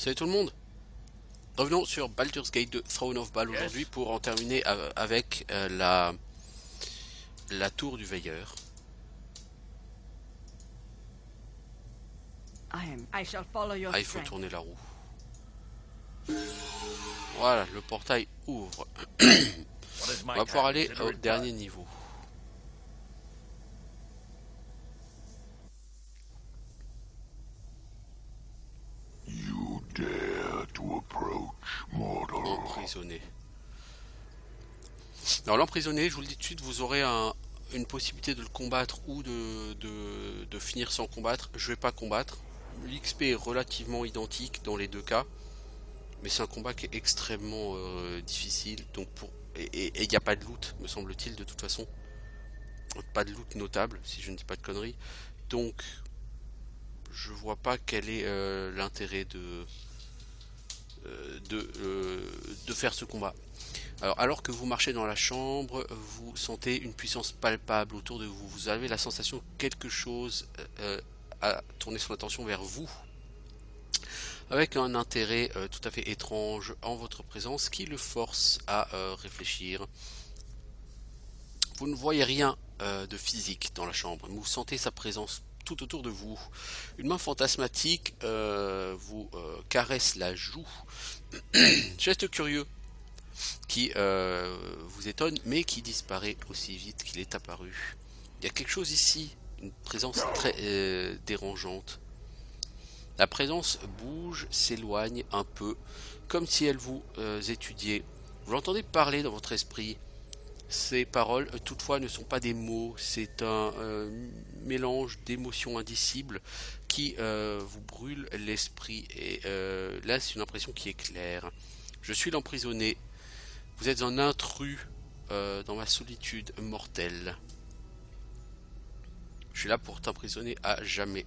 Salut tout le monde. Revenons sur Baldur's Gate 2 Throne of Ball aujourd'hui pour en terminer avec la tour du veilleur. I shall follow your Ah, il faut strength. tourner la roue. Voilà, le portail ouvre. On va pouvoir aller au dernier niveau. You dare to approach mortal. Emprisonné. Alors l'emprisonné, je vous le dis tout de suite, vous aurez une possibilité de le combattre ou de finir sans combattre. Je vais pas combattre. L'XP est relativement identique dans les deux cas. Mais c'est un combat qui est extrêmement difficile. Donc et il n'y a pas de loot, me semble-t-il, de toute façon. Pas de loot notable, si je ne dis pas de conneries. Donc je vois pas quel est l'intérêt de faire ce combat. Alors que vous marchez dans la chambre, vous sentez une puissance palpable autour de vous. Vous avez la sensation que quelque chose a tourné son attention vers vous, avec un intérêt tout à fait étrange en votre présence qui le force à réfléchir. Vous ne voyez rien de physique dans la chambre, mais vous sentez sa présence tout autour de vous. Une main fantasmatique vous caresse la joue. Geste curieux qui vous étonne, mais qui disparaît aussi vite qu'il est apparu. Il y a quelque chose ici, une présence très dérangeante. La présence bouge, s'éloigne un peu, comme si elle vous étudiait. Vous l'entendez parler dans votre esprit. Ces paroles, toutefois, ne sont pas des mots, c'est un mélange d'émotions indicibles qui vous brûle l'esprit. Et là, c'est une impression qui est claire. Je suis l'emprisonné. Vous êtes un intrus dans ma solitude mortelle. Je suis là pour t'emprisonner à jamais.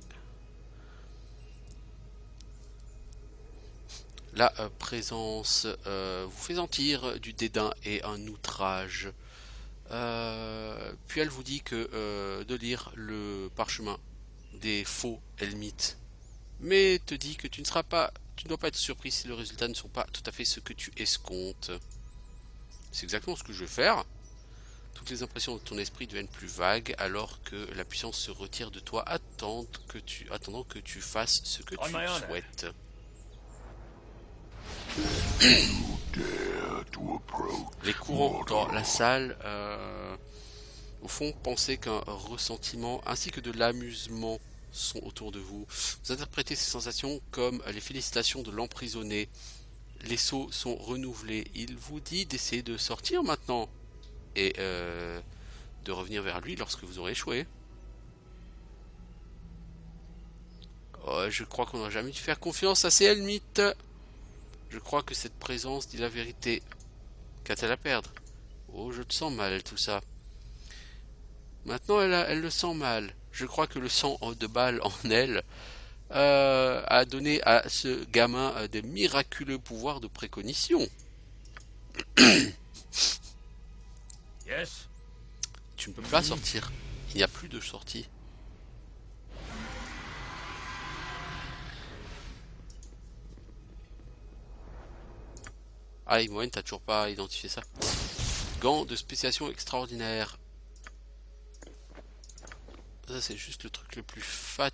La présence vous fait sentir du dédain et un outrage. Puis elle vous dit que de lire le parchemin des faux Helmites, mais te dit que tu ne dois pas être surpris si les résultats ne sont pas tout à fait ce que tu escomptes. C'est exactement ce que je vais faire. Toutes les impressions de ton esprit deviennent plus vagues alors que la puissance se retire de toi, attendant que tu fasses ce que tu souhaites. Les courants dans la salle, au fond, pensez qu'un ressentiment ainsi que de l'amusement sont autour de vous. Vous interprétez ces sensations comme les félicitations de l'emprisonné. Les sauts sont renouvelés. Il vous dit d'essayer de sortir maintenant et de revenir vers lui lorsque vous aurez échoué. Oh, je crois qu'on n'a jamais dû faire confiance à ces Helmites. Je crois que cette présence dit la vérité. Qu'a-t-elle à perdre? Oh, je te sens mal, tout ça. Maintenant, elle le sent mal. Je crois que le sang de balle en elle a donné à ce gamin des miraculeux pouvoirs de précognition. Yes. Tu ne peux pas sortir. Il n'y a plus de sortie. Ah, Imoen, t'as toujours pas identifié ça. Gants de spécialisation extraordinaire. Ça, c'est juste le truc le plus fat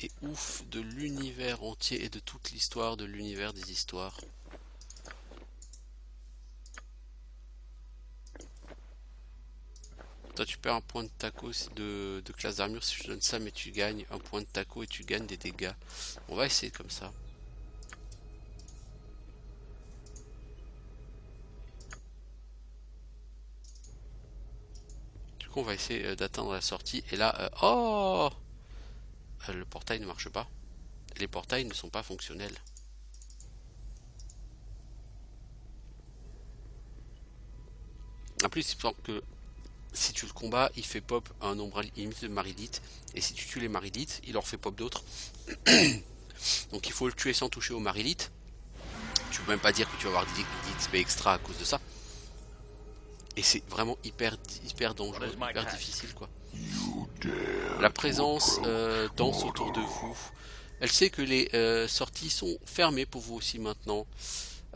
et ouf de l'univers entier et de toute l'histoire de l'univers des histoires. Toi, tu perds un point de taco de classe d'armure si je donne ça, mais tu gagnes un point de taco et tu gagnes des dégâts. On va essayer comme ça. On va essayer d'atteindre la sortie et là le portail ne marche pas. Les portails ne sont pas fonctionnels. En plus, il semble que si tu le combats, il fait pop un nombre illimité de Marilites, et si tu tues les Marilites, il en fait pop d'autres. Donc il faut le tuer sans toucher aux Marilites. Tu peux même pas dire que tu vas avoir des XP extra à cause de ça. Et c'est vraiment hyper dangereux, hyper difficile quoi. La présence danse autour de vous. Elle sait que les sorties sont fermées pour vous aussi maintenant.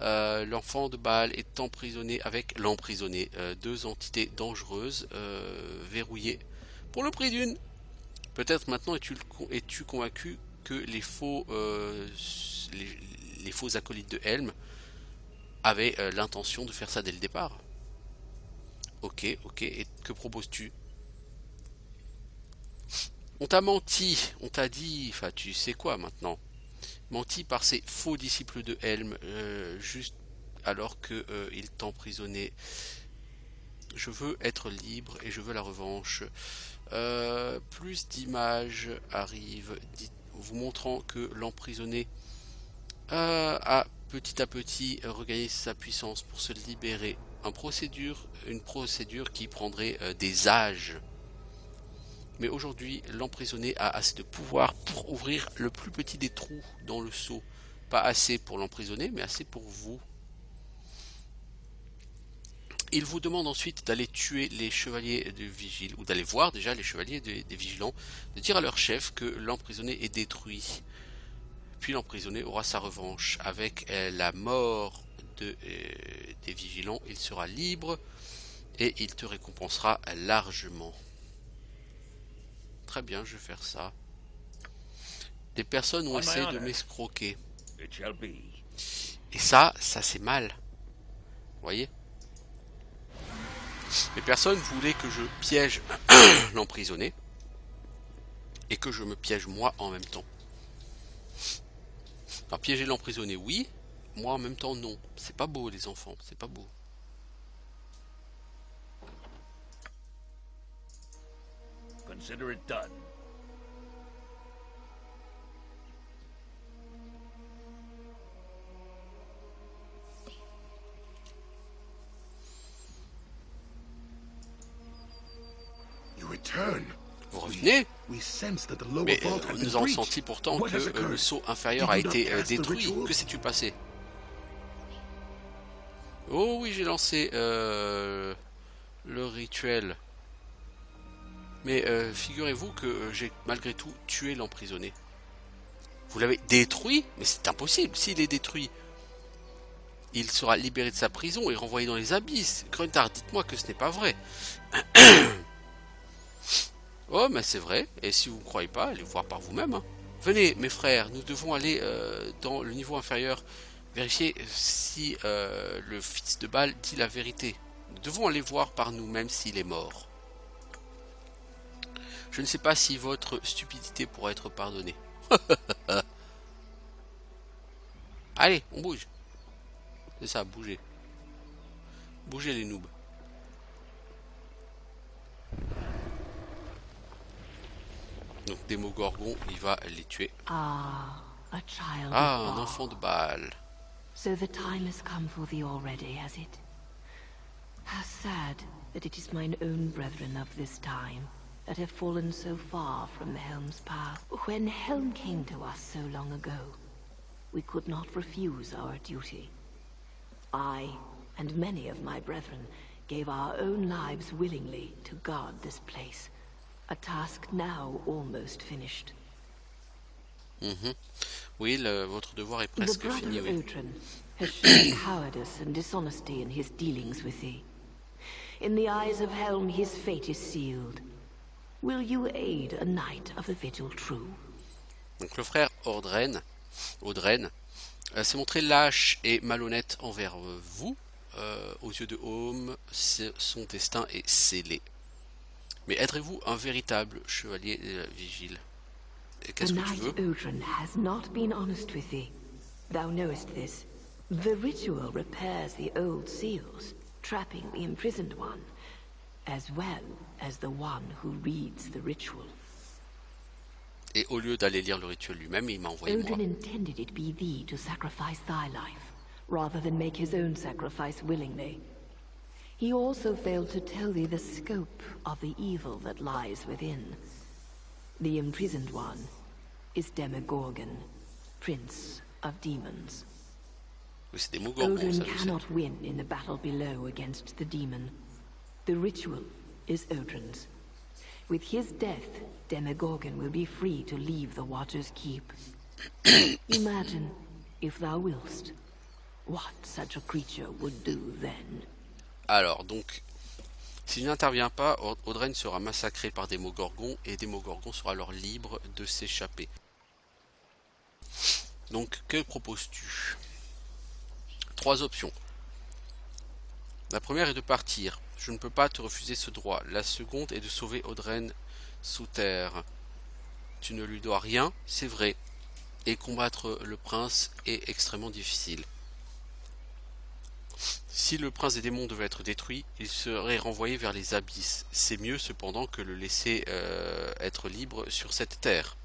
L'enfant de Baal est emprisonné avec l'emprisonné. Deux entités dangereuses verrouillées pour le prix d'une. Peut-être maintenant es-tu convaincu que les faux acolytes de Helm avaient l'intention de faire ça dès le départ. Ok, et que proposes-tu? On t'a menti, on t'a dit, enfin tu sais quoi maintenant, menti par ces faux disciples de Helm, juste alors que ils t'emprisonnaient. Je veux être libre et je veux la revanche. Plus d'images arrivent, vous montrant que l'emprisonné a petit à petit regagné sa puissance pour se libérer. Une procédure qui prendrait des âges. Mais aujourd'hui, l'emprisonné a assez de pouvoir pour ouvrir le plus petit des trous dans le seau. Pas assez pour l'emprisonné, mais assez pour vous. Il vous demande ensuite d'aller tuer les chevaliers de vigile, ou d'aller voir déjà les chevaliers des vigilants, de dire à leur chef que l'emprisonné est détruit. Puis l'emprisonné aura sa revanche. Avec la mort des vigilants, il sera libre et il te récompensera largement. Très bien, je vais faire ça. Des personnes ont essayé de m'escroquer. Et ça c'est mal. Vous voyez? Les personnes voulaient que je piège l'emprisonné et que je me piège moi en même temps. Alors piéger l'emprisonné, oui. Moi en même temps, non. C'est pas beau les enfants, c'est pas beau. Consider it done. You return. Vous revenez? We sense that the lower Mais vault has been nous avons breached. senti pourtant What has que occurred? le sceau inférieur Did a you not été cast the détruit. ritual? Que s'est-tu passé? Oh oui, j'ai lancé le rituel. Mais figurez-vous que j'ai malgré tout tué l'emprisonné. Vous l'avez détruit? Mais c'est impossible. S'il est détruit, il sera libéré de sa prison et renvoyé dans les abysses. Gruntar, dites-moi que ce n'est pas vrai. Oh, mais c'est vrai. Et si vous ne croyez pas, allez voir par vous-même. Hein. Venez, mes frères, nous devons aller dans le niveau inférieur, vérifier si le fils de Baal dit la vérité. Nous devons aller voir par nous-mêmes s'il est mort. Je ne sais pas si votre stupidité pourra être pardonnée. Allez, on bouge. C'est ça, bougez. Bougez les noobs. Donc Démogorgon, il va les tuer. Ah, a child Ah, of un Baal. enfant de Baal. So the time has come for thee already, has it? How sad that it is mine own brethren of this time that have fallen so far from the Helm's path. When Helm came to us so long ago, we could not refuse our duty. I and many of my brethren gave our own lives willingly to guard this place, a task now almost finished. Oui, votre devoir est The presque brother fini, of oui. Otran has shown cowardice and dishonesty in his dealings with thee. In the eyes of Helm, his fate is sealed. Will you aid a knight of the Vigil True? Donc le frère Audren s'est montré lâche et malhonnête envers vous. Aux yeux de Home, son destin est scellé. Mais aiderez-vous un véritable chevalier de la vigile? Et The qu'est-ce que tu knight veux? Otran has not been honest with thee. Thou knowest this. The ritual repairs the old seals, trapping the imprisoned one, as well as the one who reads the ritual. Et au lieu d'aller lire le rituel lui-même, il m'a envoyé moi. Odin intended it be thee to sacrifice thy life, rather than make his own sacrifice willingly. He also failed to tell thee the scope of the evil that lies within. The imprisoned one is Demogorgon, prince of demons. Oui, c'est des Démogorgon, Odin ça je sais. cannot win in the battle below against the demon. The ritual is Odin's. With his death, Demogorgon will be free to leave the Watcher's Keep. Imagine, if thou willst, what such a creature would do then. Alors, donc, si je n'interviens pas, Audreyne sera massacrée par Démogorgon et Démogorgon sera alors libre de s'échapper. Donc, que proposes-tu? 3 options. La première est de partir. Je ne peux pas te refuser ce droit. La seconde est de sauver Audreyne sous terre. Tu ne lui dois rien, c'est vrai. Et combattre le prince est extrêmement difficile. Si le prince des démons devait être détruit, il serait renvoyé vers les abysses. C'est mieux cependant que le laisser être libre sur cette terre.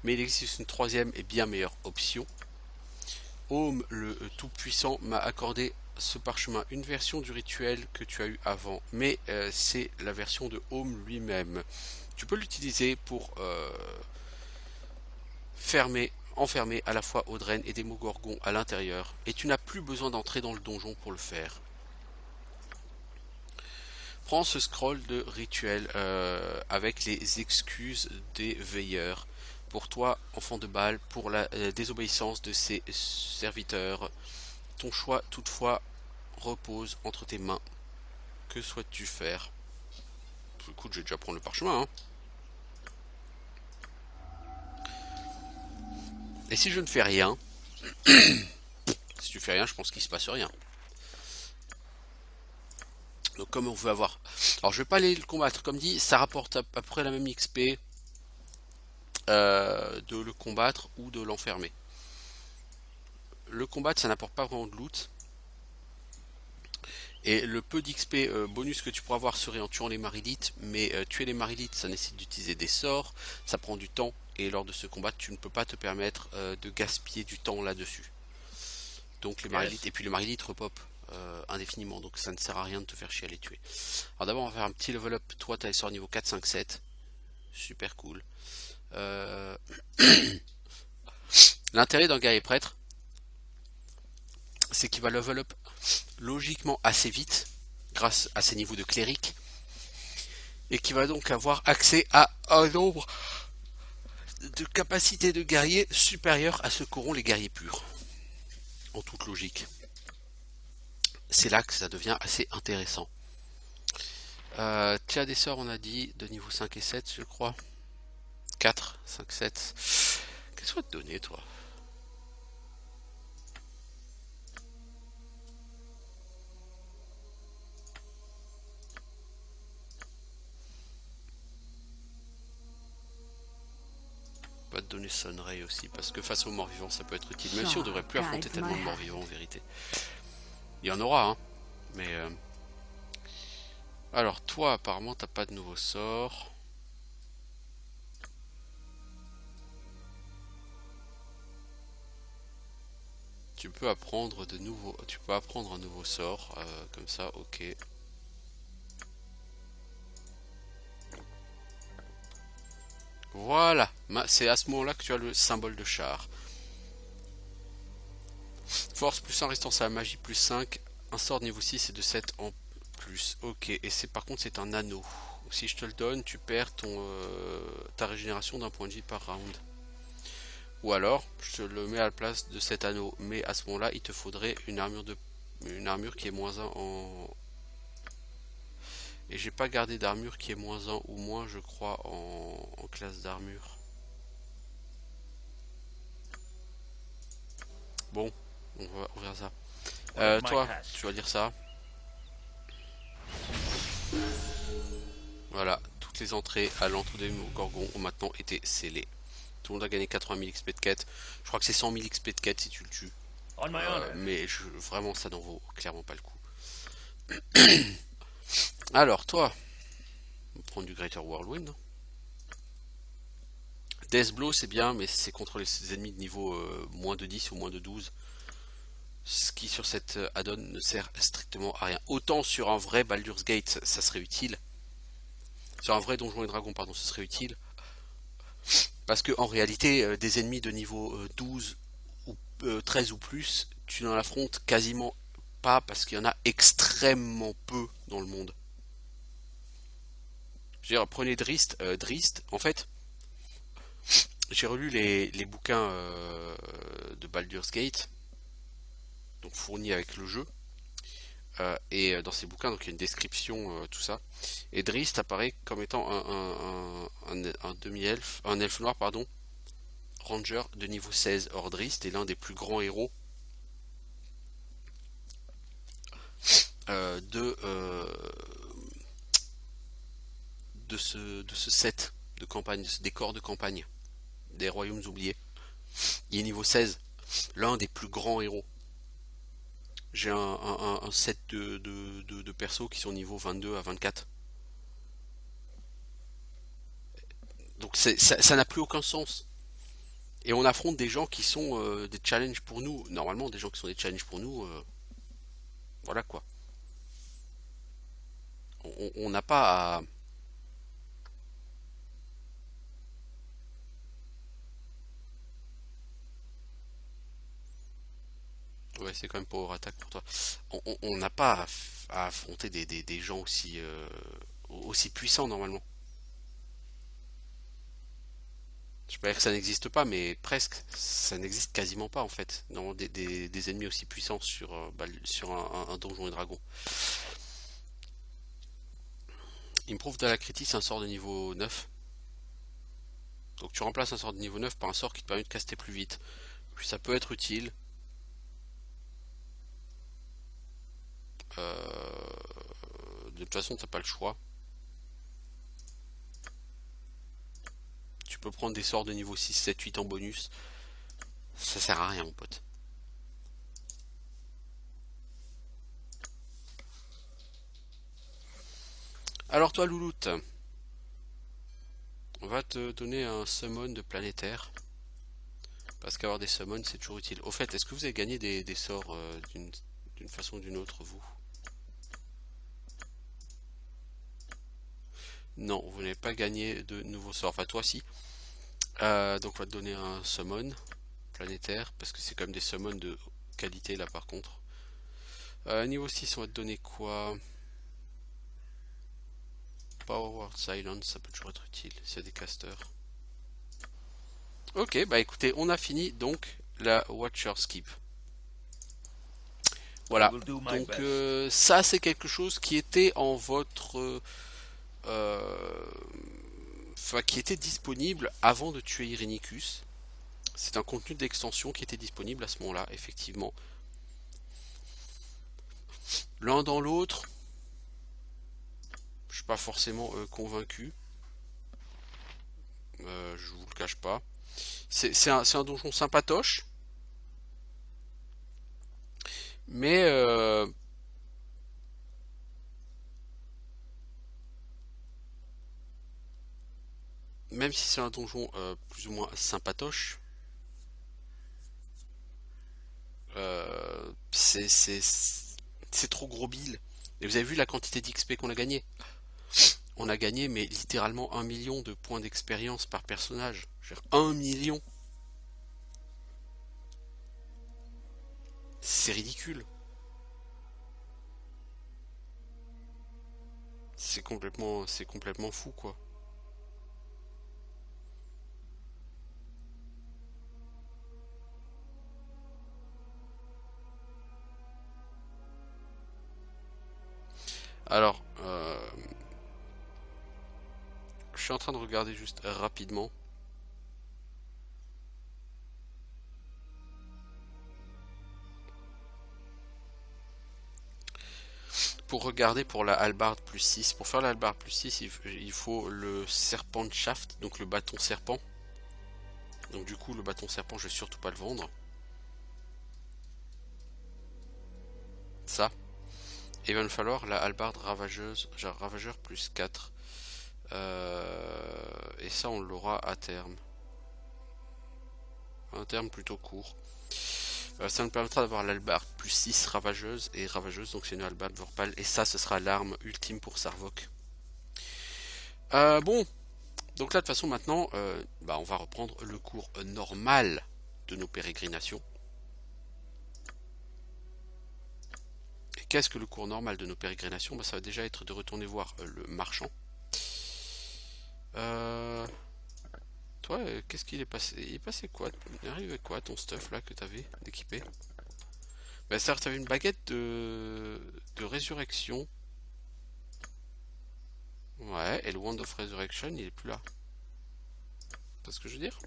Mais il existe une troisième et bien meilleure option. Home le Tout-Puissant m'a accordé ce parchemin, une version du rituel que tu as eu avant, mais c'est la version de Home lui-même. Tu peux l'utiliser pour enfermer à la fois Audreyne et Démogorgon à l'intérieur, et tu n'as plus besoin d'entrer dans le donjon pour le faire. Prends ce scroll de rituel avec les excuses des veilleurs. Pour toi, enfant de Baal, pour la désobéissance de ses serviteurs. Ton choix, toutefois, repose entre tes mains. Que souhaites-tu faire? Écoute, je vais déjà prendre le parchemin. Hein. Et si je ne fais rien? Si tu fais rien, je pense qu'il se passe rien. Donc comme on veut avoir... Alors je vais pas aller le combattre. Comme dit, ça rapporte à peu près la même XP de le combattre ou de l'enfermer. Le combattre, ça n'apporte pas vraiment de loot. Et le peu d'XP bonus que tu pourras avoir serait en tuant les marilites. Mais tuer les marilites, ça nécessite d'utiliser des sorts. Ça prend du temps. Et lors de ce combat, tu ne peux pas te permettre de gaspiller du temps là-dessus. Donc les marilites, et puis les marilites repopent indéfiniment. Donc ça ne sert à rien de te faire chier à les tuer. Alors d'abord, on va faire un petit level up. Toi, tu as les sorts niveau 4, 5, 7. Super cool. L'intérêt d'un guerrier prêtre, c'est qu'il va level up logiquement assez vite grâce à ses niveaux de cléric et qui va donc avoir accès à un nombre de capacités de guerriers supérieurs à ce qu'auront les guerriers purs en toute logique. C'est là que ça devient assez intéressant. Tu as des sorts, on a dit, de niveau 5 et 7 je crois. 4, 5, 7. Qu'est-ce qu'on va te donner toi? Pas te donner Sunray aussi, parce que face aux morts vivants ça peut être utile. Même si on devrait plus affronter tellement de morts vivants en vérité. Il y en aura, hein. Mais alors toi apparemment t'as pas de nouveau sort. Tu peux apprendre un nouveau sort comme ça, ok. Voilà, c'est à ce moment-là que tu as le symbole de char. Force plus 1, résistance à la magie plus 5. Un sort de niveau 6 et de 7 en plus. Ok, et c'est par contre c'est un anneau. Si je te le donne, tu perds ta régénération d'un point de vie par round. Ou alors, je te le mets à la place de cet anneau. Mais à ce moment-là, il te faudrait une armure qui est moins 1 en... Et j'ai pas gardé d'armure qui est moins 1 ou moins, je crois, en classe d'armure. Bon, on verra ça. Toi, tu vas dire ça. Voilà, toutes les entrées à l'entre des Gorgons ont maintenant été scellées. Tout le monde a gagné 80 000 XP de quête. Je crois que c'est 100 000 XP de quête si tu le tues. Mais vraiment, ça n'en vaut clairement pas le coup. Alors, toi, on va prendre du Greater Whirlwind. Death Blow, c'est bien, mais c'est contre les ennemis de niveau moins de 10 ou moins de 12. Ce qui, sur cette add-on, ne sert strictement à rien. Autant sur un vrai Baldur's Gate, ça serait utile. Sur un vrai Donjon et Dragon, pardon, ce serait utile. Parce que en réalité, des ennemis de niveau 12 ou 13 ou plus, tu n'en affrontes quasiment pas parce qu'il y en a extrêmement peu dans le monde. Je veux dire, prenez Drist, en fait, j'ai relu les bouquins de Baldur's Gate, donc fournis avec le jeu. Et dans ces bouquins, donc il y a une description, tout ça. Et Drizzt apparaît comme étant un demi-elfe, un elfe noir, pardon, ranger de niveau 16. Or, Drizzt est l'un des plus grands héros euh, de, euh, de ce set de campagne, de ce décor de campagne des Royaumes oubliés. Il est niveau 16, l'un des plus grands héros. J'ai un set de persos qui sont niveau 22 à 24. Donc ça n'a plus aucun sens. Et on affronte des gens qui sont des challenges pour nous. Normalement, des gens qui sont des challenges pour nous, voilà quoi. On n'a pas à... Ouais, c'est quand même Power Attack pour toi. On n'a pas à affronter des gens aussi, aussi puissants normalement. Je peux pas dire que ça n'existe pas, mais presque. Ça n'existe quasiment pas en fait. Normalement, des ennemis aussi puissants sur, sur un donjon et dragon. Improve d'Alacrity, c'est un sort de niveau 9. Donc tu remplaces un sort de niveau 9 par un sort qui te permet de caster plus vite. Puis ça peut être utile. De toute façon, t'as pas le choix. Tu peux prendre des sorts de niveau 6, 7, 8 en bonus. Ça sert à rien, mon pote. Alors toi, Louloute, on va te donner un summon de planétaire. Parce qu'avoir des summons, c'est toujours utile. Au fait, est-ce que vous avez gagné des sorts d'une façon ou d'une autre, vous? Non, vous n'avez pas gagné de nouveaux sorts. Enfin, toi, si. Donc, on va te donner un summon planétaire. Parce que c'est quand même des summons de qualité, là, par contre. Niveau 6, on va te donner quoi? Power Word Silence, ça peut toujours être utile s'il y a des casters. Ok, bah écoutez, on a fini donc la Watcher Skip. Voilà, donc ça c'est quelque chose qui était en votre... Enfin, qui était disponible avant de tuer Irenicus. C'est un contenu d'extension qui était disponible à ce moment-là, effectivement. L'un dans l'autre, je suis pas forcément convaincu. Je vous le cache pas. C'est un donjon sympatoche. Mais même si c'est un donjon plus ou moins sympatoche, c'est trop gros bill. Et vous avez vu la quantité d'XP qu'on a gagné? On a gagné mais littéralement 1 million de points d'expérience par personnage. Je veux dire, 1 million. C'est ridicule. C'est complètement fou quoi. Alors, je suis en train de regarder juste rapidement. Pour regarder pour la hallebarde plus 6. Pour faire la hallebarde plus 6, il faut le serpent shaft, donc le bâton serpent. Donc du coup, le bâton serpent, je vais surtout pas le vendre. Ça. Et il va nous falloir la hallebarde ravageuse, genre ravageur plus 4. Et ça, on l'aura à terme. Un terme plutôt court. Ça nous permettra d'avoir l'hallebarde plus 6 ravageuse. Et ravageuse, donc c'est une hallebarde vorpal. Et ça, ce sera l'arme ultime pour Sarvok. Bon. Donc là, de toute façon, maintenant, on va reprendre le cours normal de nos pérégrinations. Et qu'est-ce que le cours normal de nos pérégrinations? Ça va déjà être de retourner voir le marchand. toi, qu'est-ce qu'il est passé? Il est passé quoi? Il est arrivé quoi ton stuff là que t'avais d'équipé? Bah c'est-à-dire que t'avais une baguette de résurrection. Ouais, et le Wand of Resurrection, il est plus là. C'est ce que je veux dire?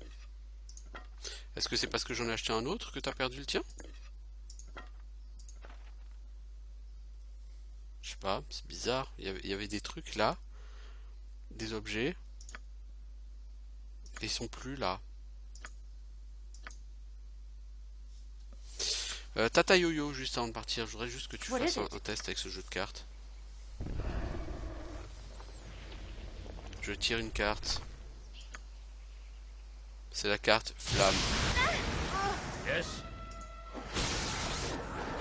Est-ce que c'est parce que j'en ai acheté un autre que t'as perdu le tien? Je sais pas, c'est bizarre. Il y avait des trucs là, des objets, et ils sont plus là. Tata Yo-Yo, juste avant de partir, je voudrais juste que tu fasses un test avec ce jeu de cartes. Je tire une carte. C'est la carte Flamme. Yes.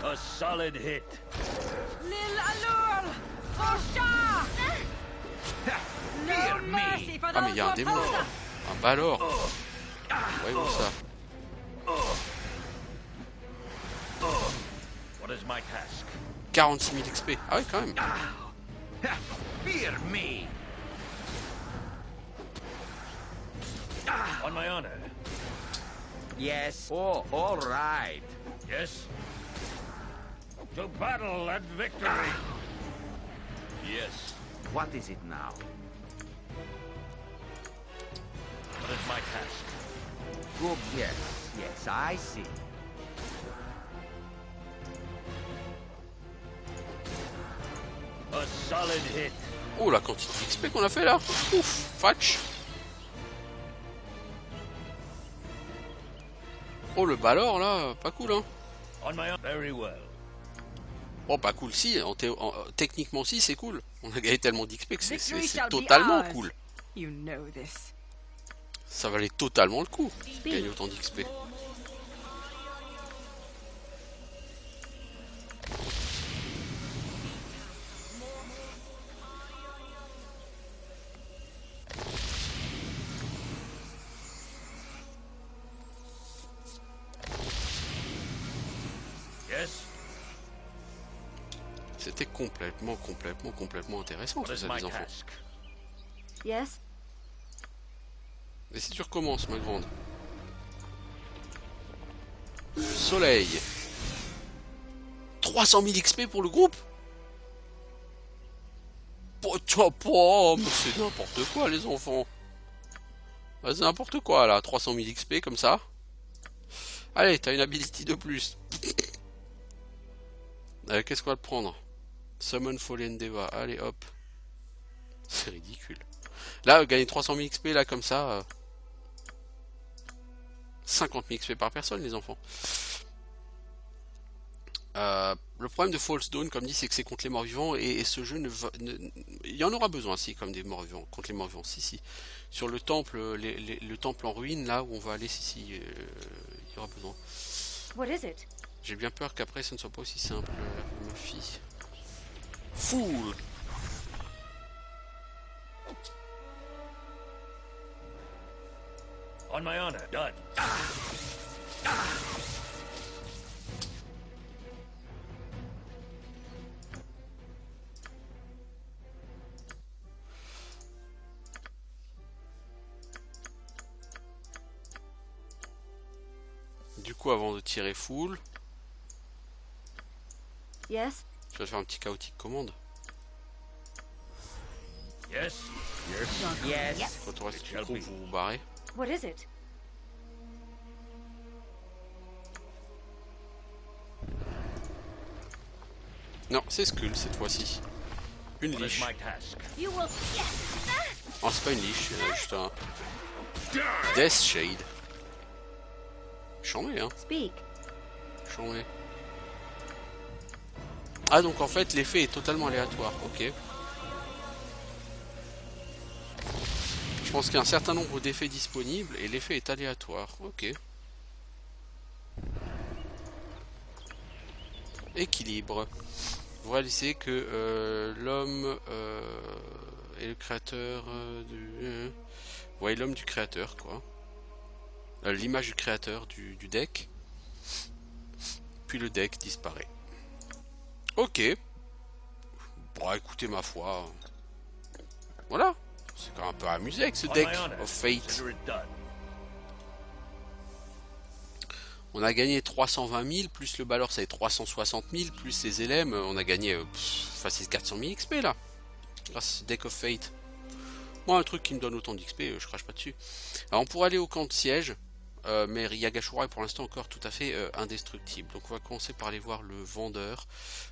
A solid hit. Lil Alul! Osha! No mercy for Ah mais il y a un those démon. who oppose us! Ah bah alors. Voyez-vous ça. What is my task? 46 000 XP. Ah ouais quand même. Fear me. On my honor. Yes. Oh, all right. Yes. To battle and victory. Yes. What is it now? What is my task? Good. Yes. Yes, I see. A solid hit. Oh la quantité d'XP qu'on a fait là. Ouf, fatch. Oh le balor là, pas cool hein. On my honor. Very well. Bon pas cool si, techniquement si c'est cool. On a gagné tellement d'XP que Victory c'est shall be totalement ours. cool. You know this. Ça valait totalement le coup de gagner autant d'XP. Yes. C'était complètement intéressant What tout is ça my les enfants. task? Yes? Et si tu recommences ma grande. Soleil. 300 000 XP pour le groupe. Mais c'est n'importe quoi les enfants. Ah, c'est n'importe quoi là, 300 000 XP comme ça. Allez, t'as une ability de plus. Qu'est-ce qu'on va te prendre? Summon Fallen Deva, allez hop. C'est ridicule. Là, gagner 300 000 XP là comme ça. 50 000 XP par personne les enfants. Le problème de False Dawn, comme dit, c'est que c'est contre les morts-vivants et ce jeu il y en aura besoin, si, comme des morts-vivants, contre les morts-vivants, si. Sur le temple, le temple en ruine, là où on va aller, il y aura besoin. What is it? J'ai bien peur qu'après, ce ne soit pas aussi simple, ma fille. Fool! On my honor. Done. Du coup, avant de tirer full, Yes? tu vas faire un petit chaotique commande. Yes. Yes. Quand on reste tout groupe, vous vous barrez. What is it? Non, c'est Skull cette fois-ci. Une What is liche. my task? You will... Oh, c'est pas une liche, juste un Death Shade. Chambé, hein. Speak. Chambé. Ah, donc en fait, l'effet est totalement aléatoire. Ok. Je pense qu'il y a un certain nombre d'effets disponibles et l'effet est aléatoire. Ok. Équilibre. Vous réalisez que l'homme est le créateur du... vous voyez l'homme du créateur, quoi. L'image du créateur du deck. Puis le deck disparaît. Ok. Bon, écoutez, ma foi. Voilà. C'est quand même un peu amusé avec ce On deck my honor. of Fate. Consider it done. On a gagné 320 000, plus le Balor ça fait 360 000, plus les LM, on a gagné facile 400 000 XP là. Grâce à Deck of Fate. Moi un truc qui me donne autant d'XP, je crache pas dessus. Alors on pourrait aller au camp de siège, mais Yagashura est pour l'instant encore tout à fait indestructible. Donc on va commencer par aller voir le vendeur,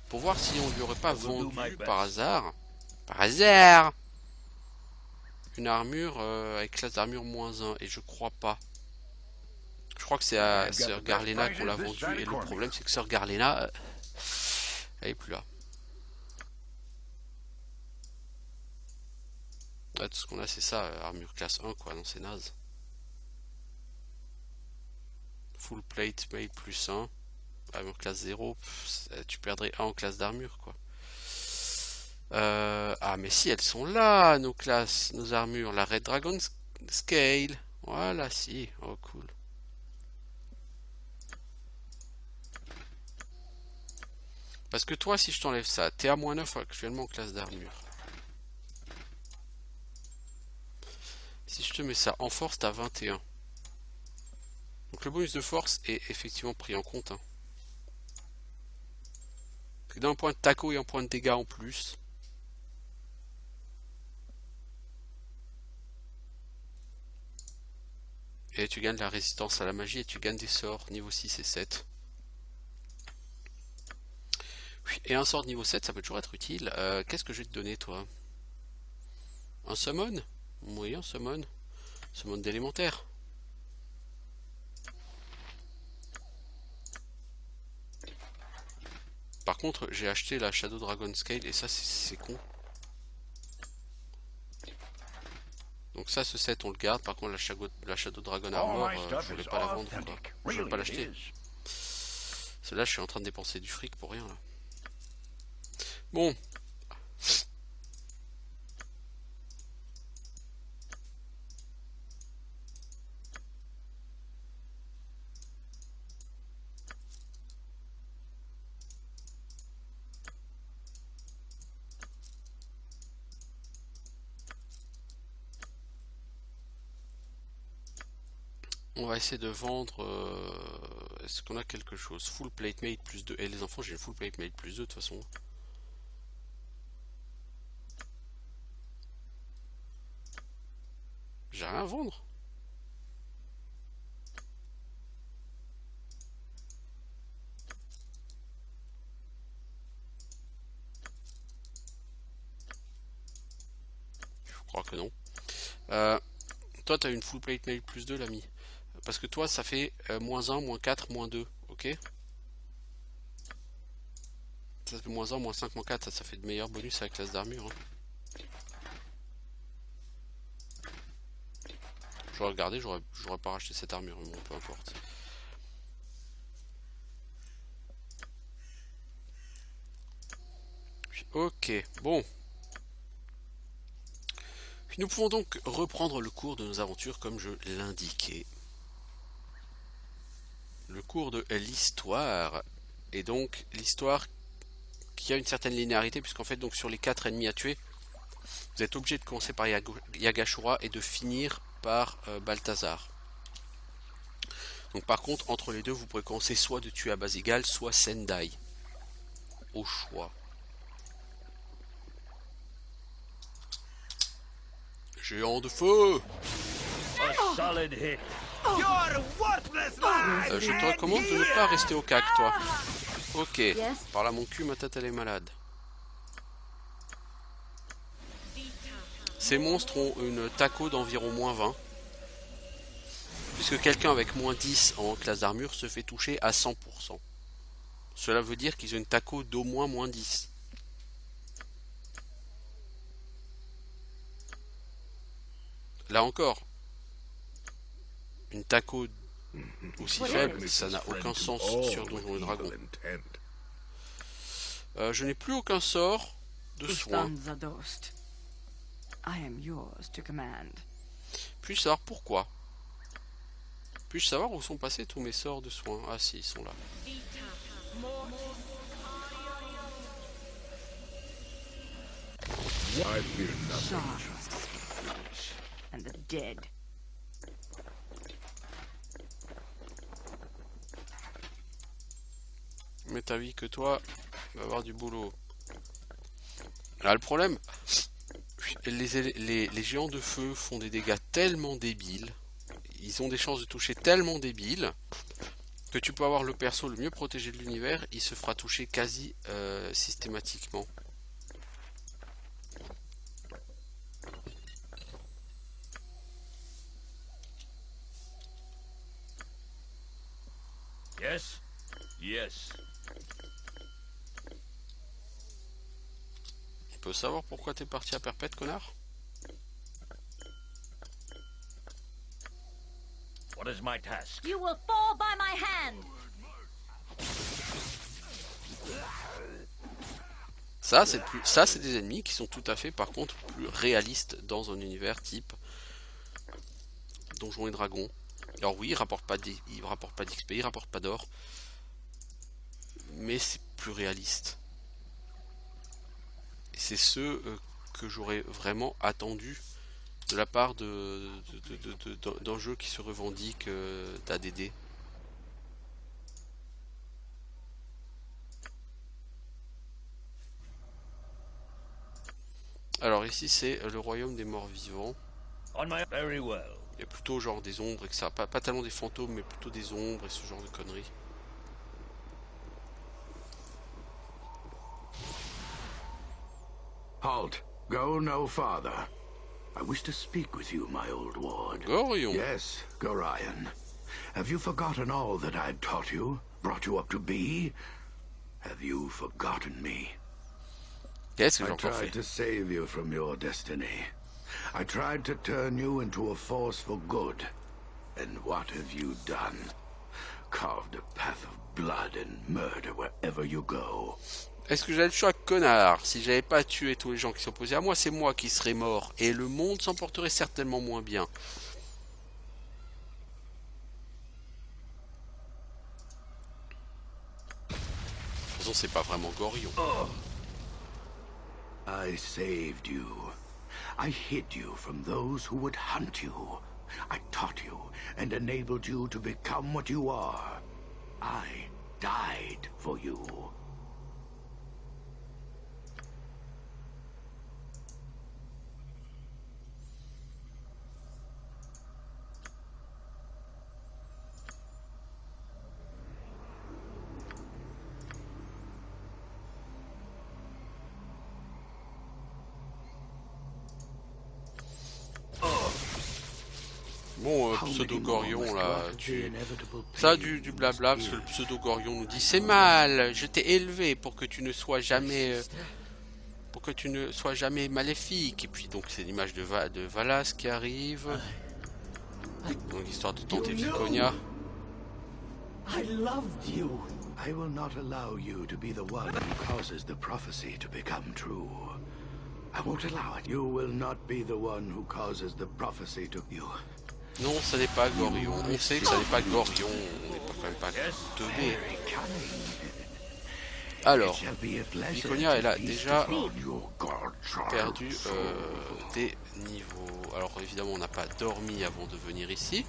pour voir si on lui aurait pas vendu par hasard. Par hasard une armure avec classe d'armure -1, et je crois pas. Je crois que c'est à Sœur Garlena qu'on l'a vendu, et le problème c'est que Sœur Garlena, elle est plus là. Ouais, tout ce qu'on a c'est ça, armure classe 1 quoi, non c'est naze. Full plate mail +1, armure classe 0, tu perdrais 1 en classe d'armure quoi. Ah mais si elles sont là nos classes, nos armures, la Red Dragon Scale, voilà si, oh cool. Parce que toi si je t'enlève ça, t'es à -9 actuellement en classe d'armure. Si je te mets ça en force, t'as 21. Donc le bonus de force est effectivement pris en compte. Hein. Tu donnes un point de taco et un point de dégâts en plus. Et tu gagnes la résistance à la magie et tu gagnes des sorts niveau 6 et 7. Et un sort de niveau 7, ça peut toujours être utile. Qu'est-ce que je vais te donner, toi? Un summon? Oui, un summon. Summon d'élémentaire. Par contre, j'ai acheté la Shadow Dragon Scale et ça, c'est con. Donc ça, ce set, on le garde. Par contre, la Shadow Dragon Armor, je voulais pas la vendre. Quoi. Je voulais pas l'acheter. Celle-là, je suis en train de dépenser du fric pour rien, là. Bon. On va essayer de vendre. Est-ce qu'on a quelque chose? Full plate made +2. Et les enfants, j'ai une full plate made +2 de toute façon. J'ai rien à vendre. Je crois que non. Toi, tu as une full plate mail +2, l'ami. Parce que toi, ça fait -1, -4, -2. Ok? Ça fait -1, -5, -4. Ça fait de meilleurs bonus à la classe d'armure. Hein. J'aurais regardé, j'aurais pas racheté cette armure, mais bon, peu importe. Ok, bon. Puis nous pouvons donc reprendre le cours de nos aventures comme je l'indiquais. Le cours de l'histoire. Et donc l'histoire qui a une certaine linéarité, puisqu'en fait donc sur les 4 ennemis à tuer, vous êtes obligé de commencer par Yagashura et de finir par Balthazar. Donc par contre entre les deux vous pourrez commencer soit de tuer à base égale, soit Sendai. Au choix. Géant de feu. A solid hit. Je te recommande de ne pas rester au cac toi. Ok, Yes. par là mon cul, ma tête elle est malade. Ces monstres ont une taco d'environ -20. Puisque quelqu'un avec -10 en classe d'armure se fait toucher à 100%. Cela veut dire qu'ils ont une taco d'au moins -10. Là encore, une taco aussi faible, ça n'a aucun sens sur Donjons et Dragons. Je n'ai plus aucun sort de soin. Zadost. I am yours to command. Puis-je savoir pourquoi? Puis-je savoir où sont passés tous mes sorts de soins? Ah si, ils sont là. I fear nothing. Shards, and the dead. Mais t'as vu que toi, tu vas avoir du boulot. Là, le problème, les géants de feu font des dégâts tellement débiles, ils ont des chances de toucher tellement débiles, que tu peux avoir le perso le mieux protégé de l'univers, il se fera toucher quasi systématiquement. Yes? Yes. Tu peux savoir pourquoi t'es parti à perpète, connard? What is my task? You will fall by my hand. Ça, c'est des ennemis qui sont tout à fait, par contre, plus réalistes dans un univers type Donjons et Dragons. Alors oui, ils rapportent pas d'XP, ils rapportent pas d'or, mais c'est plus réaliste. Et c'est ce que j'aurais vraiment attendu de la part d'un jeu qui se revendique d'ADD. Alors ici c'est le royaume des morts vivants. On my very well. Il y a plutôt genre des ombres et que ça, pas tellement des fantômes mais plutôt des ombres et ce genre de conneries. Halt. Go no farther. I wish to speak with you, my old ward. Gorion. Yes, Gorion. Have you forgotten all that I've taught you, brought you up to be? Have you forgotten me? Qu'est-ce que I j'ai encore fait? tried to save you from your destiny. I tried to turn you into a force for good. And what have you done? Carved a path of blood and murder wherever you go. Est-ce que j'ai le choix, connard? Si j'avais pas tué tous les gens qui s'opposaient à moi, c'est moi qui serais mort. Et le monde s'en porterait certainement moins bien. De toute façon, c'est pas vraiment Gorion. I saved you. I hid you from those who would hunt you. I taught you and enabled you to become what you are. I died for you. Bon, pseudo-Gorion, là, ça du blabla, parce que le pseudo-Gorion nous dit « C'est mal, je t'ai élevé pour que tu ne sois jamais... maléfique. » Et puis donc c'est l'image de Valas qui arrive. Donc histoire de tenter Viconia. I loved you. I will not allow you to be the one who causes the prophecy to become true. I won't allow it. You will not be the one who causes the prophecy to you. Non, ça n'est pas Gorion. On sait que ça n'est pas Gorion. On n'est quand même pas teubé. Alors, Viconia, elle a déjà perdu des niveaux. Alors évidemment, on n'a pas dormi avant de venir ici.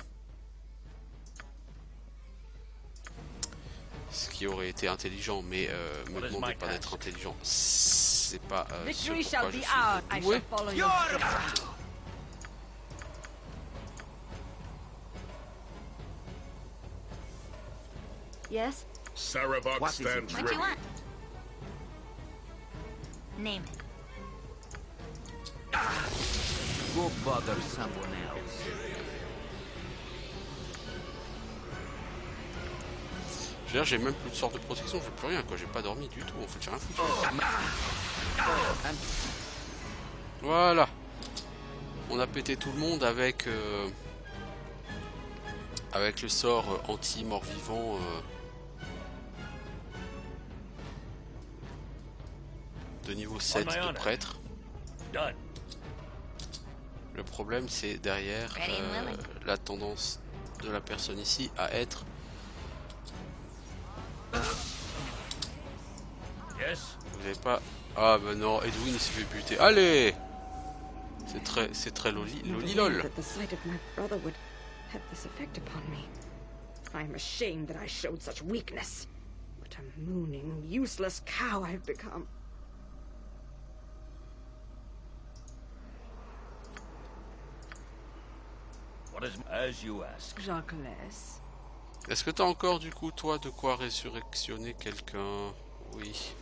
Ce qui aurait été intelligent, mais me demandez pas d'être intelligent. C'est pas ce pourquoi je suis doué. Yes? Sarabot What is it? stands What ready. Name it. Go bother someone else. Je veux dire, j'ai même plus de sorte de protection, j'ai plus rien quoi, j'ai pas dormi du tout, en fait j'ai rien foutu. Voilà. On a pété tout le monde avec le sort anti-mort-vivant de niveau 7 de prêtre. Done. Le problème c'est derrière la tendance de la personne ici à être... Yes? Vous avez pas... Ah bah non, Edwin il s'est fait buter. Allez! C'est très lolilol. That the sight of my brother would have this effect upon me. I am ashamed that I showed such weakness. But a mooning, useless cow I've become. What is as you ask? Jacques laisse. Est-ce que t'as encore du coup toi de quoi résurrectionner quelqu'un? Oui.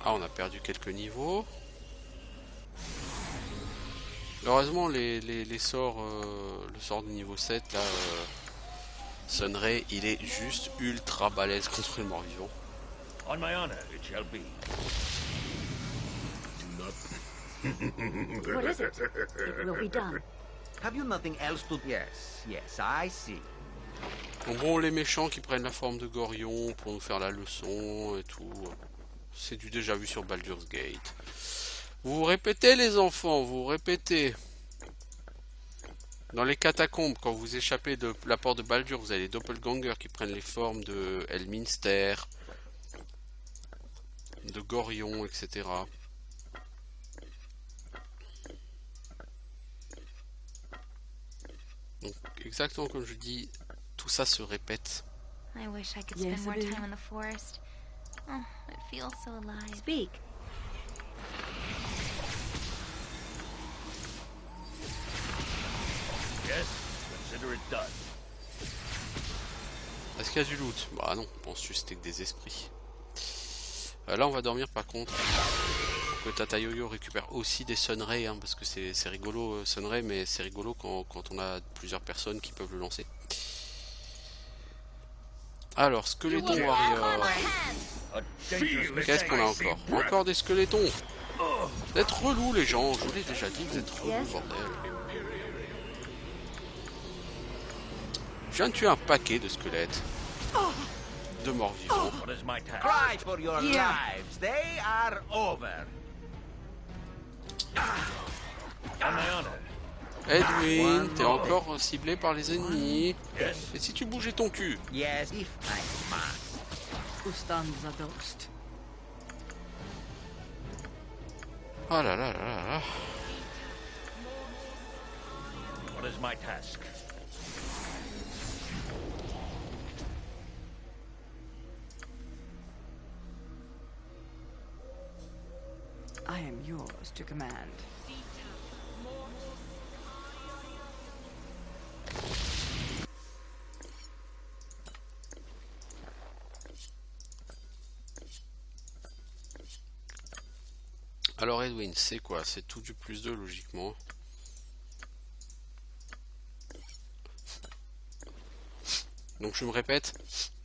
Ah, on a perdu quelques niveaux. Heureusement les sorts, le sort du niveau 7 là, Sunray, il est juste ultra balèze contre le mort-vivant. On my honor, it shall be. What is it? It will be done. Have you nothing else to... Yes, yes, I see. Donc bon, les méchants qui prennent la forme de Gorion pour nous faire la leçon et tout, c'est du déjà vu sur Baldur's Gate. Vous vous répétez les enfants, vous vous répétez. Dans les catacombes, quand vous échappez de la porte de Baldur, vous avez les doppelgangers qui prennent les formes de Elminster, de Gorion, etc. Donc exactement comme je dis, tout ça se répète. I wish I could Yes, spend more I do. time in the forest. Oh, it feels so alive. Speak. Yes, consider it done. Est-ce qu'il y a du loot? Bah non, je pense juste que c'était que des esprits. Là on va dormir par contre. Pour que Tata Yo-Yo récupère aussi des Sunray, hein, parce que c'est rigolo Sunray, mais c'est rigolo quand on a plusieurs personnes qui peuvent le lancer. Alors, Skeleton Warrior. A dangerous Qu'est-ce qu'on a mistake. encore? Encore des squelettons. Vous êtes relous les gens, je vous l'ai déjà dit, vous êtes relous, bordel. Je viens de tuer un paquet de squelettes. De morts vivants. What is my task? Cry for your lives. They are over. On my honor. Edwin, t'es encore ciblé par les ennemis. Yes. Et si tu bougeais ton cul? Yes, if I must. Ustanza dost. Oh là là là là là. What is my task? I am yours to command. Alors Edwin, c'est quoi? C'est tout du plus 2 logiquement. Donc je me répète,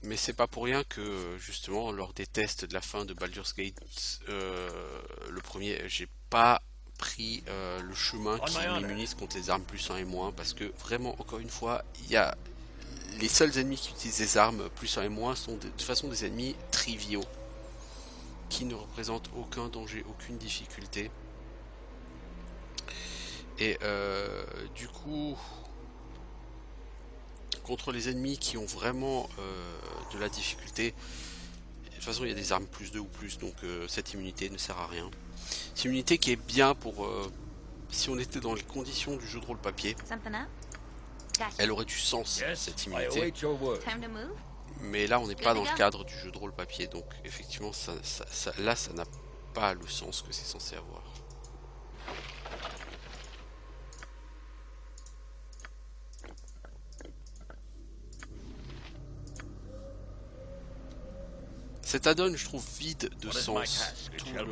mais c'est pas pour rien que justement lors des tests de la fin de Baldur's Gate, le premier, j'ai pas pris le chemin qui m'immunise contre les armes plus 1 et moins, parce que vraiment, encore une fois, il y a les seuls ennemis qui utilisent des armes plus 1 et moins sont de toute façon des ennemis triviaux, qui ne représentent aucun danger, aucune difficulté. Et du coup, contre les ennemis qui ont vraiment de la difficulté, de toute façon il y a des armes plus 2 ou plus, donc cette immunité ne sert à rien. C'est une immunité qui est bien pour si on était dans les conditions du jeu de rôle papier, Something up? Gotcha. elle aurait du sens, Yes, cette I immunité. await your word. Time to move? Mais là on n'est pas dans le cadre du jeu de rôle papier, donc effectivement là ça n'a pas le sens que c'est censé avoir. Cet add-on, je trouve vide de What is my sens, task? It tout shall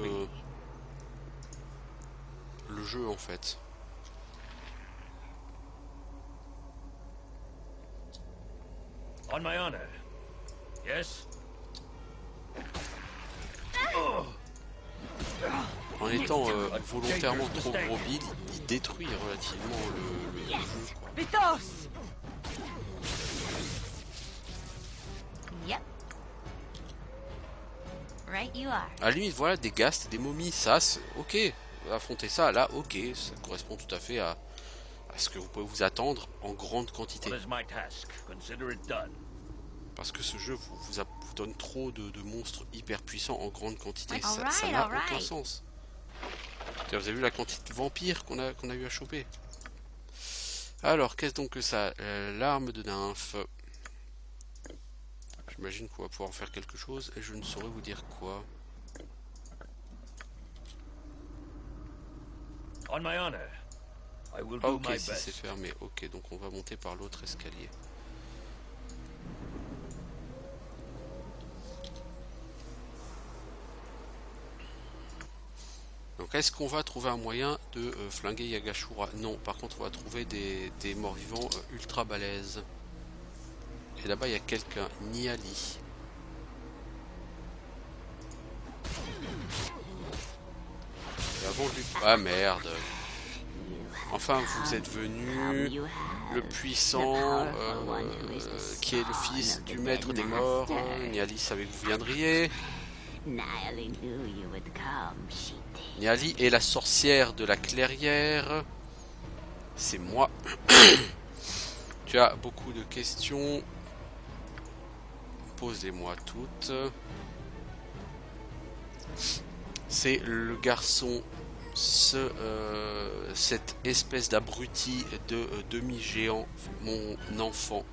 le jeu en fait. On my honor. Yes. En étant volontairement trop gros build, il détruit relativement le jeu, quoi. Vitos! Yep. Right you are. À la limite, voilà, des ghasts, des momies, ça, c'est ok. Affronter ça, là, ok, ça correspond tout à fait à ce que vous pouvez vous attendre en grande quantité. What is my task? Consider it done. Parce que ce jeu vous donne trop de monstres hyper puissants en grande quantité. Alright, Ça n'a aucun alright. sens. Tiens, vous avez vu la quantité de vampires qu'on a eu à choper. Alors, qu'est-ce donc que ça? L'arme de nymphe. J'imagine qu'on va pouvoir en faire quelque chose et je ne saurais vous dire quoi. On my honor, I will Ah do ok, my si c'est best. fermé. Ok, donc on va monter par l'autre escalier. Donc est-ce qu'on va trouver un moyen de flinguer Yagashura? Non, par contre on va trouver des morts-vivants ultra balèzes. Et là-bas il y a quelqu'un, Niali. Et avant lui... Ah merde. Enfin vous êtes venu, le puissant qui est le fils du maître des morts. Niali savait que vous viendriez. Niali est la sorcière de la clairière. C'est moi. Tu as beaucoup de questions. Posez-moi toutes. C'est le garçon, cette espèce d'abruti de demi-géant, mon enfant.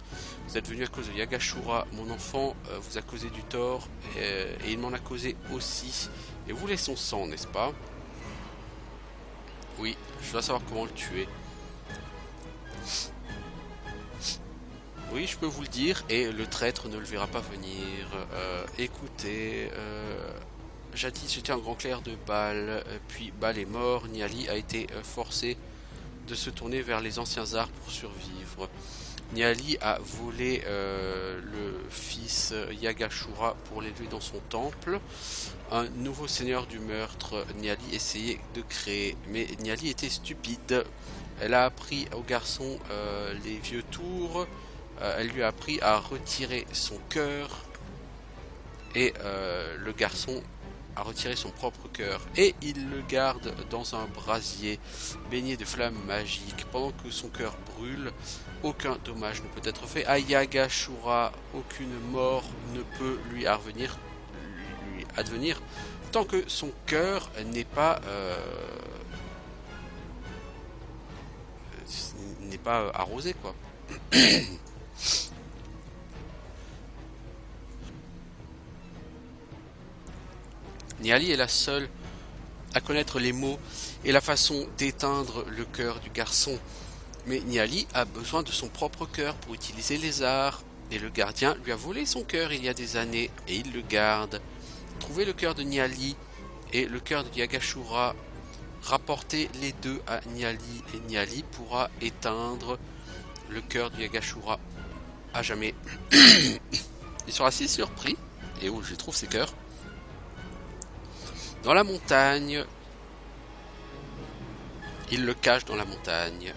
Vous êtes venu à cause de Yagashura, mon enfant vous a causé du tort et il m'en a causé aussi. Et vous voulez son sang, n'est-ce pas? Oui, je dois savoir comment le tuer. Oui, je peux vous le dire, et le traître ne le verra pas venir. Écoutez, jadis j'étais un grand clerc de Bâle, puis Bâle est mort, Niali a été forcé de se tourner vers les anciens arts pour survivre. Niali a volé le fils Yagashura pour l'élever dans son temple. Un nouveau seigneur du meurtre, Niali essayait de créer, mais Niali était stupide. Elle a appris au garçon les vieux tours, elle lui a appris à retirer son cœur, et le garçon a retiré son propre cœur, et il le garde dans un brasier baigné de flammes magiques. Pendant que son cœur brûle, aucun dommage ne peut être fait à Yagashura, aucune mort ne peut lui advenir tant que son cœur n'est pas arrosé, quoi. Niali est la seule à connaître les mots et la façon d'éteindre le cœur du garçon. Mais Niali a besoin de son propre cœur pour utiliser les arts, et le gardien lui a volé son cœur il y a des années, et il le garde. Trouvez le cœur de Niali et le cœur de Yagashura, rapportez les deux à Niali, et Niali pourra éteindre le cœur de Yagashura à jamais. Il sera si surpris, et où je trouve ces cœurs? Dans la montagne. Il le cache dans la montagne.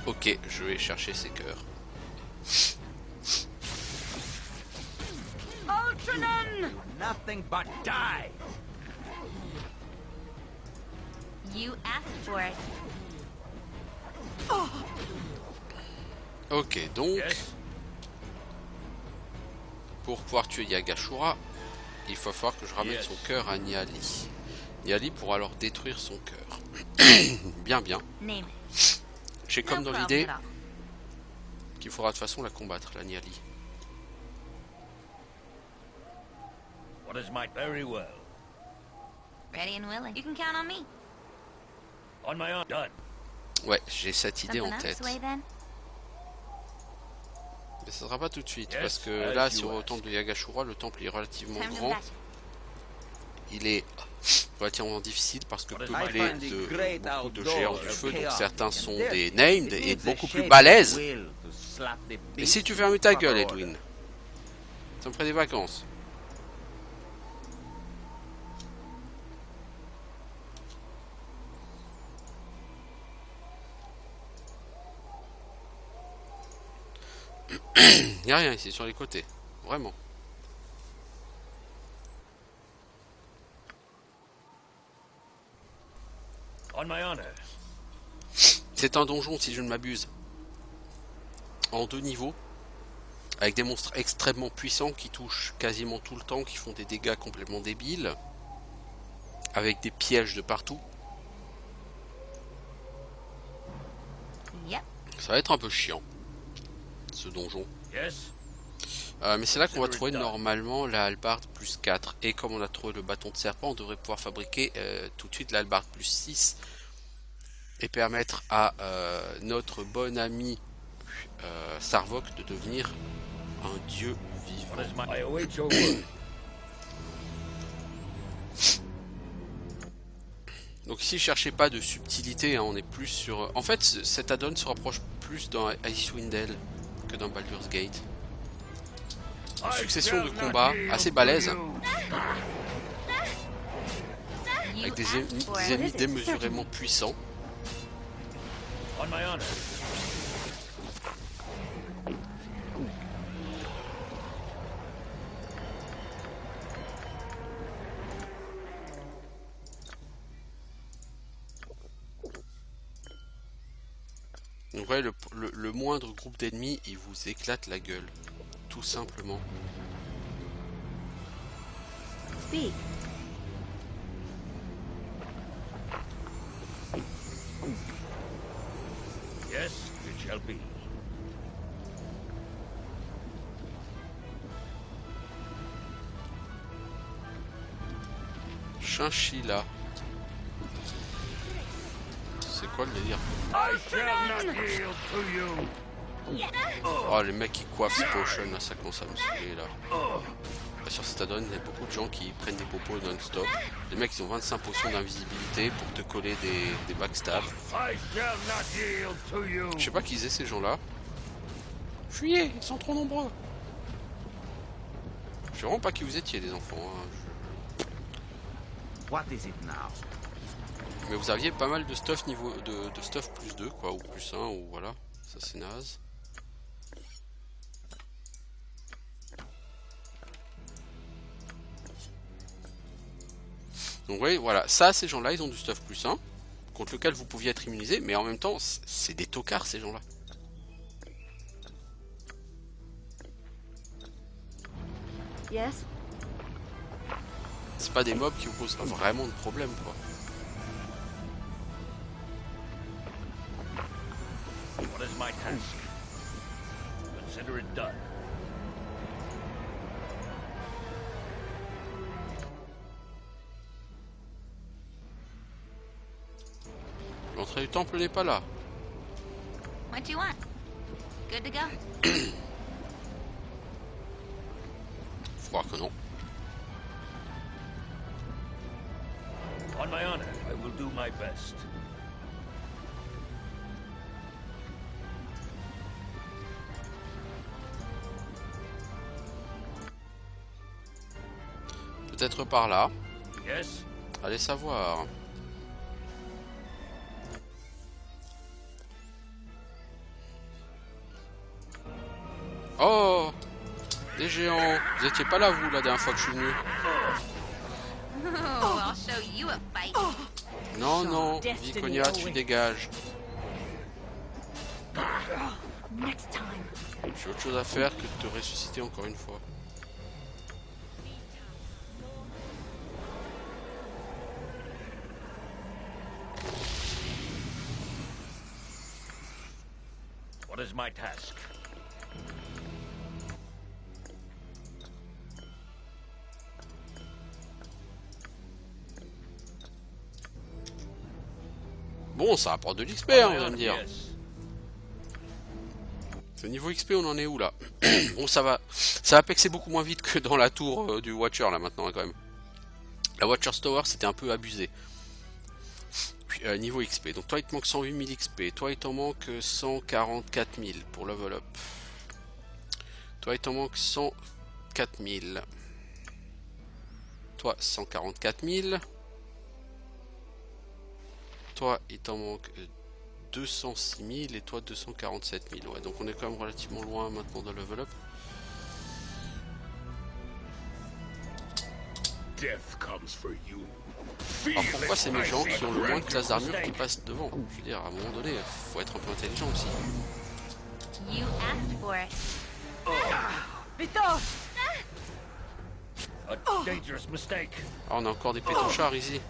Ok, je vais chercher ses cœurs. Ultranon! Nothing but die! You asked for it. Ok, donc, Yes? pour pouvoir tuer Yagashura, il va falloir que je ramène son cœur à Niali. Niali pourra alors détruire son cœur. Bien, bien. Name it. J'ai comme No dans problem l'idée at all. qu'il faudra de toute façon la combattre, la Niali. What is my very well? Ready and willing. You can count on me. On my honor, done. Ouais, j'ai cette idée Something en else tête. way then? Mais ça sera pas tout de suite, Yes, parce que as là, you si on va au ask. temple de Yagashura, le temple est relativement Time to grand. back. Il est relativement difficile parce que What is peuplé my find the de great beaucoup de outdoors géants du of feu, donc chaos. certains sont And des there, named it et needs a beaucoup plus shape balèzes. will to slap the Et si beast tu fermes ta gueule, proper Edwin, ça me ferait des vacances. Il n'y a rien ici, sur les côtés. Vraiment. On my honor. C'est un donjon, si je ne m'abuse, en 2 niveaux, avec des monstres extrêmement puissants qui touchent quasiment tout le temps, qui font des dégâts complètement débiles, avec des pièges de partout. Yep. Ça va être un peu chiant. ce donjon. Yes? Mais c'est là qu'on va trouver normalement la hallebarde plus 4. Et comme on a trouvé le bâton de serpent, on devrait pouvoir fabriquer tout de suite la hallebarde plus 6. Et permettre à notre bon ami Sarvok de devenir un dieu What vivant. is my... I await your word. Donc ici, cherchez pas de subtilité, hein, on est plus sur... En fait, cet add-on se rapproche plus d'un Icewind Dale que d'un Baldur's Gate. Une succession de combats assez balèzes, avec des ennemis démesurément puissants. On my honor. Donc ouais, le moindre groupe d'ennemis, il vous éclate la gueule. Tout simplement. Speak. Yes, it shall be. Chinchilla. C'est quoi le délire? I shall not yield to you. Oh, les mecs qui coiffent ce potion, là, ça commence à me saouler, là. Là, sur cet add-on, il y a beaucoup de gens qui prennent des popos non-stop. Les mecs, ils ont 25 potions d'invisibilité pour te coller des backstabs. I shall not yield to you. Je sais pas qui faisaient ces gens-là. Fuyez, ils sont trop nombreux. Je sais vraiment pas qui vous étiez, les enfants. Hein. What is it now? Mais vous aviez pas mal de stuff niveau de stuff plus 2, quoi, ou plus 1, ou voilà. Ça, c'est naze. Donc oui, voilà, ça, ces gens-là, ils ont du stuff plus 1, contre lequel vous pouviez être immunisé, mais en même temps, c'est des tocards, ces gens-là. Yes? C'est pas des mobs qui vous posent vraiment de problème, quoi. What is my task? Consider it done. L'entrée du temple n'est pas là. What do you want? Good to go? Faut croire que non. On my honor, I will do my best. Peut-être par là. Yes? Allez savoir. Oh! Des géants! Vous étiez pas là, vous, la dernière fois que je suis venu. Oh, I'll show you a fight. Non, non, Viconia, tu dégages. Next time. J'ai autre chose à faire que de te ressusciter encore une fois. What is my task? Bon, ça rapporte de l'XP, hein, on va me dire. Yes. Ce niveau XP, on en est où là? Bon, ça va pexer beaucoup moins vite que dans la tour du Watcher là maintenant, hein, quand même. La Watcher's Tower, c'était un peu abusé. Puis, niveau XP, donc toi il te manque 108 000 XP, toi il t'en manque 144 000 pour level up. Toi il t'en manque 104 000. Toi 144 000. Toi il t'en manque 206 000 et toi 247 000. Ouais, donc on est quand même relativement loin maintenant de level up. Death comes for you. Alors pourquoi c'est mes gens qui ont le moins de classe d'armure qui passent devant? Je veux dire, à un moment donné, faut être un peu intelligent aussi. You asked for it. Vito! A dangerous mistake. Ah, on a encore des pétochards ici.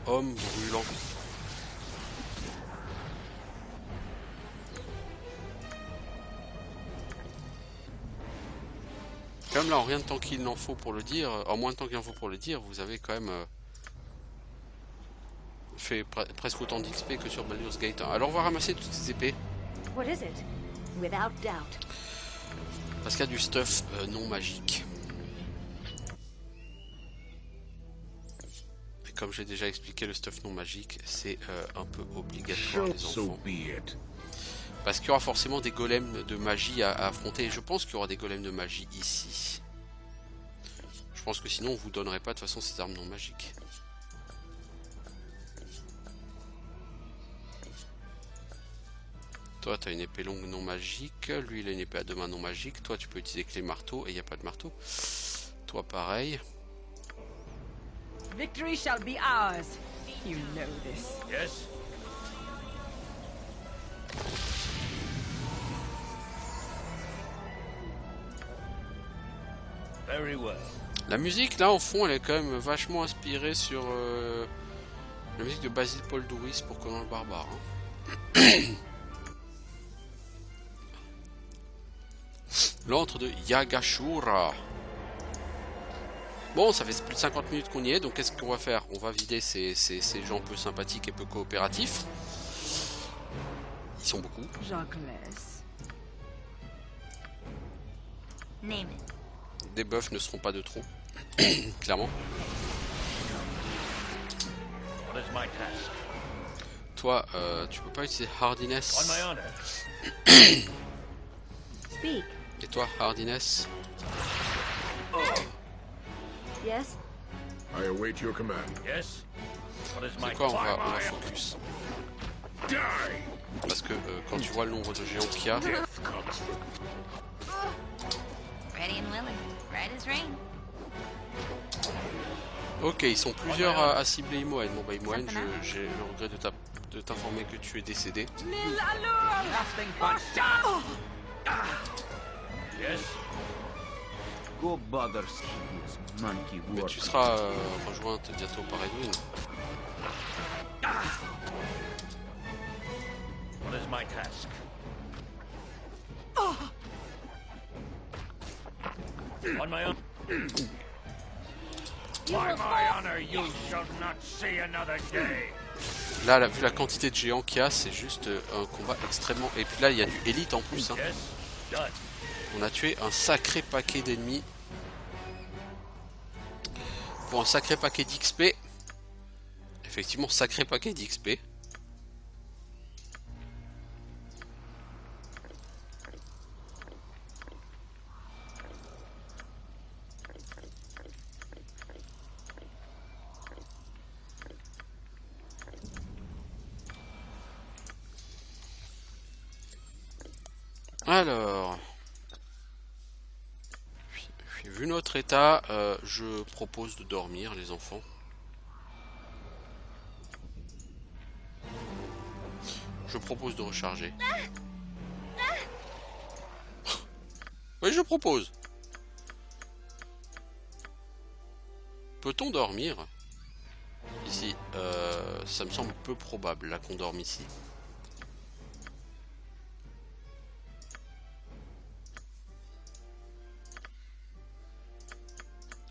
homme brûlant. Comme là, en rien de temps qu'il n'en faut pour le dire, en moins de temps qu'il en faut pour le dire, vous avez quand même fait presque autant d'XP que sur Baldur's Gate 1. Alors on va ramasser toutes ces épées. What is it? Without doubt. Parce qu'il y a du stuff non magique. Et comme j'ai déjà expliqué, le stuff non magique, c'est un peu obligatoire les enfants. Parce qu'il y aura forcément des golems de magie à affronter. Et je pense qu'il y aura des golems de magie ici. Je pense que sinon on vous donnerait pas de toute façon ces armes non magiques. Toi tu as une épée longue non magique. Lui il a une épée à deux mains non magique. Toi tu peux utiliser que les marteaux et il n'y a pas de marteau. Toi pareil. Victory shall be ours. You know this. Yes? Very well. La musique là en fond elle est quand même vachement inspirée sur la musique de Basil Paul Douris pour Conan le Barbare. Hein. L'antre de Yagashura. Bon, ça fait plus de 50 minutes qu'on y est, donc qu'est-ce qu'on va faire? On va vider ces gens peu sympathiques et peu coopératifs. Ils sont beaucoup. Jacques-Lès. Name it. Des buffs ne seront pas de trop. Clairement. What is my task? Toi, tu peux pas utiliser Hardiness. On my honor. Speak. Et toi, Hardiness? Yes? I await your command. Yes? What is my C'est quoi, on va task? focus. Die! Parce que quand tu vois le nombre de géants qu'il y a, Death comes for Ready and willing. Right as rain. ok, ils sont plusieurs à cibler Imoen. Bon bah Imoen, j'ai le regret de t'informer que tu es décédé. Casting punch. Yes? Go bother Skippy's monkey Mais work. tu seras rejointe bientôt par Edwin. What is my task? On my honor. By my honor, you shall not see another day. Là, vu la quantité de géants qu'il y a, c'est juste un combat extrêmement... Et puis là, il y a du élite en plus. Hein. Yes? Done. On a tué un sacré paquet d'ennemis. Pour un sacré paquet d'XP. Effectivement, sacré paquet d'XP. Alors, vu notre état, je propose de dormir, les enfants. Je propose de recharger. Oui, je propose. Peut-on dormir ici? Ça me semble peu probable, là, qu'on dorme ici.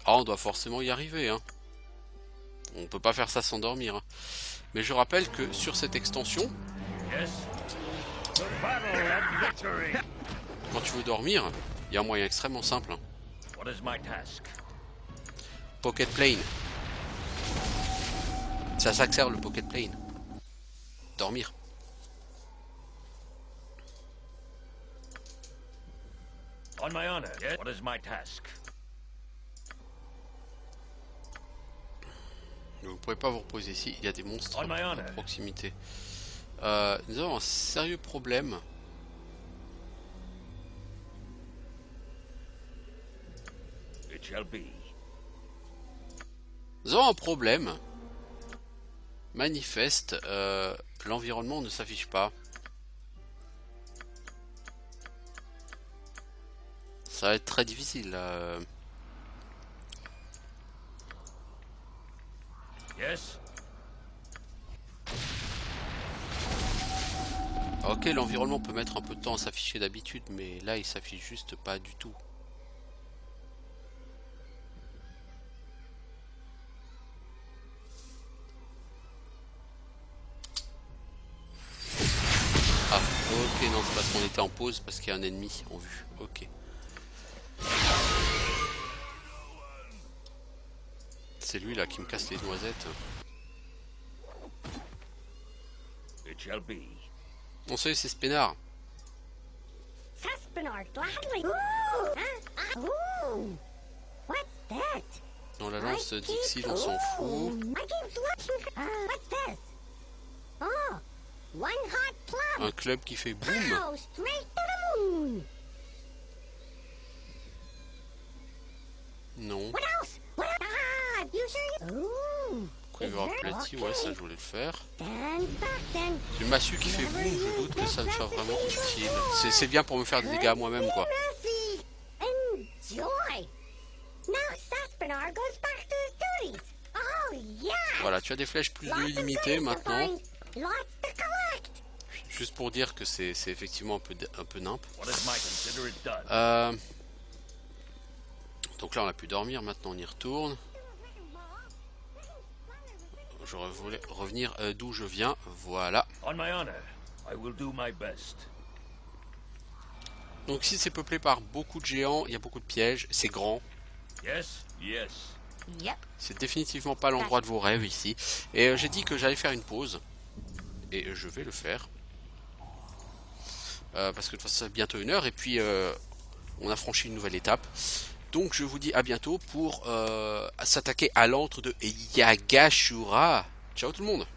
Ah, on doit forcément y arriver, hein. On peut pas faire ça sans dormir. Hein. Mais je rappelle que sur cette extension, Yes? The battle and victory. quand tu veux dormir, il y a un moyen extrêmement simple. Hein. What is my task? Pocket Plane. C'est à ça que sert le Pocket Plane. Dormir. On my honor. Yes? What is my task? Vous ne pouvez pas vous reposer ici, il y a des monstres On my honor. à proximité. Nous avons un sérieux problème. It shall be. Nous avons un problème. Manifeste, l'environnement ne s'affiche pas. Ça va être très difficile. Yes? Ok, l'environnement peut mettre un peu de temps à s'afficher d'habitude, mais là il s'affiche juste pas du tout. Ah, ok, non, c'est parce qu'on était en pause, parce qu'il y a un ennemi en vue. Ok. C'est lui là qui me casse les noisettes. It shall be. On sait, c'est ce peinard. Dans la lance Dixie, on s'en fout. Un club qui fait boum. Non. Quiver aplati, ouais, ça je voulais le faire. C'est une massue qui fait boum, je doute que ça me soit vraiment utile. C'est bien pour me faire des dégâts à moi-même, quoi. Voilà, tu as des flèches plus limitées maintenant. Juste pour dire que c'est effectivement un peu nimp. Donc là on a pu dormir, maintenant on y retourne. J'aurais voulu revenir d'où je viens, voilà. Donc ici c'est peuplé par beaucoup de géants, il y a beaucoup de pièges, c'est grand. C'est définitivement pas l'endroit de vos rêves ici. Et j'ai dit que j'allais faire une pause. Et je vais le faire. Parce que de toute façon c'est bientôt 1 heure et puis on a franchi une nouvelle étape. Donc je vous dis à bientôt pour s'attaquer à l'antre de Yagashura. Ciao tout le monde.